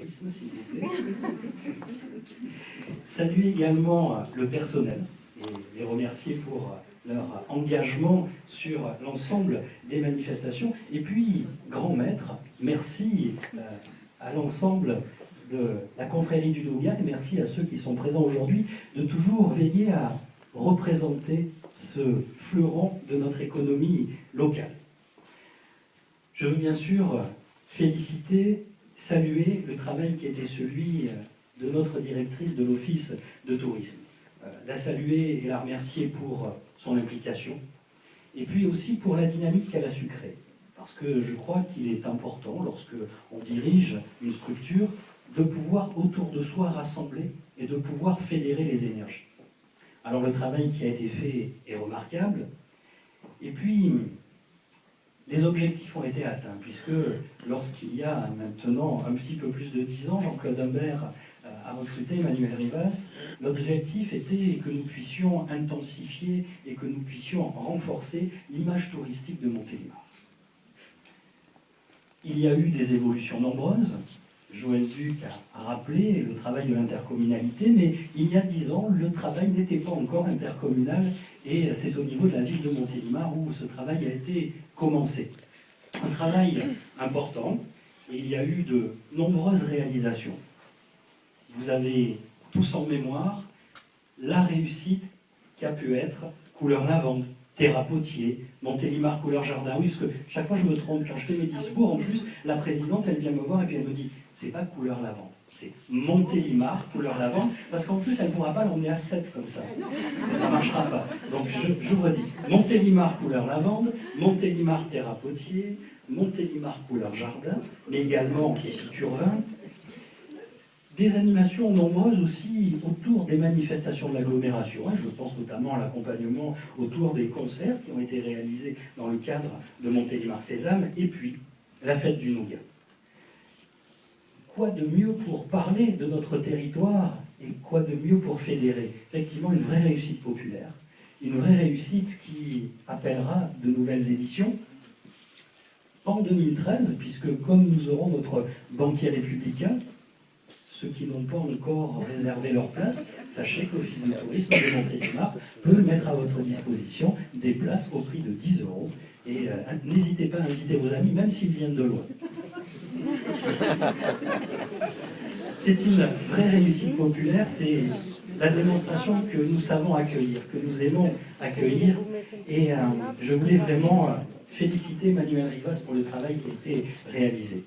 tourisme, s'il vous plaît. Saluer également le personnel et les remercier pour leur engagement sur l'ensemble des manifestations. Et puis, grand maître, merci à l'ensemble de la confrérie du Nougat et merci à ceux qui sont présents aujourd'hui de toujours veiller à représenter ce fleuron de notre économie locale. Je veux bien sûr féliciter, saluer le travail qui était celui de notre directrice de l'Office de tourisme. La saluer et la remercier pour son implication, et puis aussi pour la dynamique qu'elle a su créer. Parce que je crois qu'il est important, lorsque on dirige une structure, de pouvoir autour de soi rassembler et de pouvoir fédérer les énergies. Alors le travail qui a été fait est remarquable, et puis les objectifs ont été atteints, puisque lorsqu'il y a maintenant un petit peu plus de 10 ans, Jean-Claude Humbert a recruté Emmanuel Rivas. L'objectif était que nous puissions intensifier et que nous puissions renforcer l'image touristique de Montélimar. Il y a eu des évolutions nombreuses. Joël Duc a rappelé le travail de l'intercommunalité, mais il y a 10 ans, le travail n'était pas encore intercommunal, et c'est au niveau de la ville de Montélimar où ce travail a été commencé. Un travail important, et il y a eu de nombreuses réalisations. Vous avez tous en mémoire la réussite qu'a pu être couleur lavande, terra potier, Montélimar couleur jardin. Oui, parce que chaque fois je me trompe, quand je fais mes discours, en plus, la présidente, elle vient me voir et puis elle me dit « c'est pas couleur lavande, c'est Montélimar couleur lavande », parce qu'en plus, elle ne pourra pas l'emmener à 7 comme ça. Ça ne marchera pas. Donc je redis, Montélimar couleur lavande, Montélimar terra potier, Montélimar couleur jardin, mais également Épicure-vin. Des animations nombreuses aussi autour des manifestations de l'agglomération. Je pense notamment à l'accompagnement autour des concerts qui ont été réalisés dans le cadre de Montélimar Sésame, et puis la fête du Nougat. Quoi de mieux pour parler de notre territoire et quoi de mieux pour fédérer? Effectivement, une vraie réussite populaire, une vraie réussite qui appellera de nouvelles éditions. En 2013, puisque comme nous aurons notre banquier républicain, ceux qui n'ont pas encore réservé leur place, sachez que l'Office de tourisme de Montélimar peut mettre à votre disposition des places au prix de 10 €. Et n'hésitez pas à inviter vos amis, même s'ils viennent de loin. C'est une vraie réussite populaire, c'est la démonstration que nous savons accueillir, que nous aimons accueillir. Et je voulais vraiment féliciter Emmanuel Rivas pour le travail qui a été réalisé.